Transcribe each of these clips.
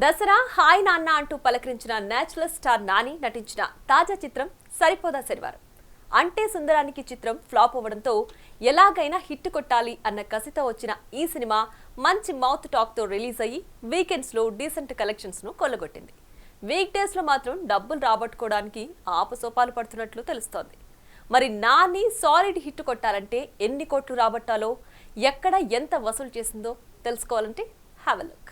Dasara hi నాన్న అంటూ పలకరించిన natural star Nani నటించిన తాజా చిత్రం సరిపోదా శనివారం. అంటే సుందరానికి చిత్రం ఫ్లాప్ అవ్వడంతో ఎలాగైనా హిట్ కొట్టాలి అన్న కసితో వచ్చిన ఈ సినిమా మంచి మౌత్ టాక్ తో రిలీజ్ అయ్యి వీకెండ్స్ లో డీసెంట్ కలెక్షన్స్ ను కొల్లగొట్టింది. వీక్ డేస్ లో మాత్రం డబ్బులు రాబట్టుకోవడానికి ఆపసోపాలు పడుతున్నట్లు తెలుస్తోంది. మరి నాని సాలిడ్ హిట్ కొట్టాలంటే ఎన్ని కోట్లు రాబట్టాలో, ఎక్కడ ఎంత వసూలు చేసిందో తెలుసుకోవాలంటే హ్యావ్ ఎ లుక్.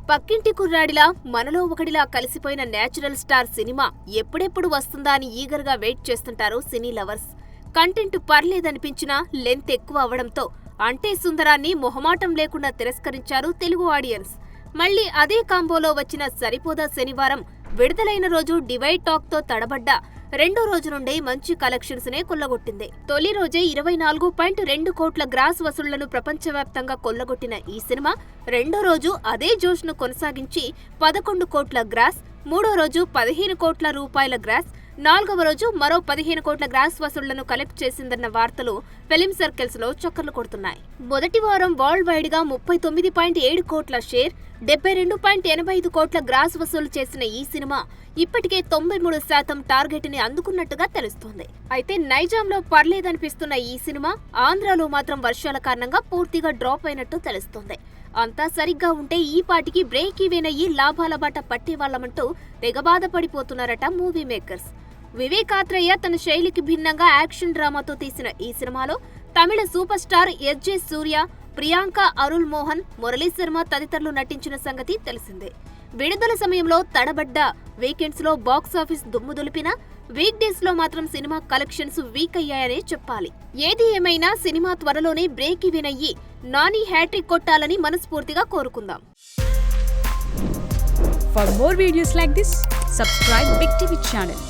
పక్కింటి కుర్రాడిలా మనలో ఒకడిలా కలిసిపోయిన నేచురల్ స్టార్ సినిమా ఎప్పుడెప్పుడు వస్తుందా అని ఈగర్గా వెయిట్ చేస్తుంటారు సినీ లవర్స్. కంటెంట్ పర్లేదనిపించినా లెంత్ ఎక్కువ అవడంతో అంటే సుందరాన్ని మొహమాటం లేకుండా తిరస్కరించారు తెలుగు ఆడియన్స్. మళ్లీ అదే కాంబోలో వచ్చిన సరిపోదా శనివారం విడుదలైన రోజు డివైడ్ టాక్ తో తడబడ్డ రెండో రోజు నుండే మంచి కలెక్షన్స్ నే కొల్లగొట్టింది. తొలి రోజే 24.2 కోట్ల గ్రాస్ వసూళ్లను ప్రపంచవ్యాప్తంగా కొల్లగొట్టిన ఈ సినిమా రెండో రోజు అదే జోష్ ను కొనసాగించి 11 కోట్ల గ్రాస్, మూడో రోజు 15 కోట్ల రూపాయల గ్రాస్, నాలుగవ రోజు మరో 15 కోట్ల గ్రాస్ వసూళ్లను కలెక్ట్ చేసిందన్న వార్తలు ఫిలిం సర్కిల్స్ లో చక్కర్లు కొడుతున్నాయి. మొదటి వారం వరల్డ్ వైడ్ గా 39.7 కోట్ల షేర్, 72.85 కోట్ల గ్రాస్ వసూలు చేసిన ఈ సినిమా ఇప్పటికే 93% టార్గెట్ ని అందుకున్నట్టుగా తెలుస్తోంది. అయితే నైజాంలో పర్లేదనిపిస్తున్న ఈ సినిమా ఆంధ్రాలో మాత్రం వర్షాల కారణంగా పూర్తిగా డ్రాప్ అయినట్టు తెలుస్తోంది. అంతా సరిగ్గా ఉంటే ఈ పాటికి బ్రేక్ ఈవెన్ అయ్యి లాభాల బాట పట్టేవాళ్లమంటూ తెగ బాధపడిపోతున్నారట మూవీ మేకర్స్. వివేక్ ఆత్రేయ తన శైలికి భిన్నంగా యాక్షన్ డ్రామాతో తీసిన ఈ సినిమాలో తమిళ సూపర్ స్టార్ ఎస్.జె. సూర్య, ప్రియాంక అరుల్ మోహన్, మురళీ శర్మ తదితరులు నటించిన సంగతి తెలిసిందే. విడుదల సమయంలో తడబడ్డ వీకెండ్స్ లో బాక్సాఫీస్ దుమ్ము దులిపినా వీక్ డేస్ లో మాత్రం సినిమా కలెక్షన్స్ వీక్ అయ్యాయనే చెప్పాలి. ఏది ఏమైనా సినిమా త్వరలోనే బ్రేక్ ఈవెన్ అయ్యి నాని హ్యాట్రిక్ కొట్టాలని మనస్ఫూర్తిగా కోరుకుందాం. For more videos like this, subscribe Big TV channel.